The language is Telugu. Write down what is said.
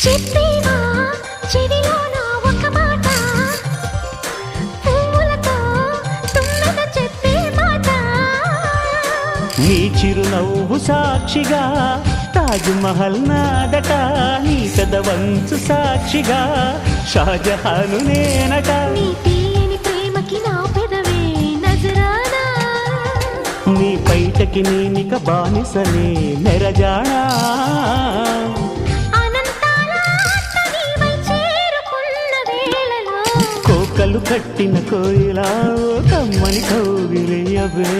చెప్పేవా చెవిలోన ఒక మాట, పువ్వులతో తుమ్మెద చెప్పే మాట. నీ చిరునవ్వు సాక్షిగా తాజ్ మహల్ నాదట, నీ పెదవంచు సాక్షిగా షాజహాను నేనట. నీ తీయని ప్రేమకి నా పెదవే నజరానా, నీ పైటకి నేనిక బానిసనే నెరజాడా. అనంతాల ఆత్మ నీవై చేరుకున్న వేళలో, కోకలు కట్టిన కోయిలా కమ్మని కౌగిలియవే.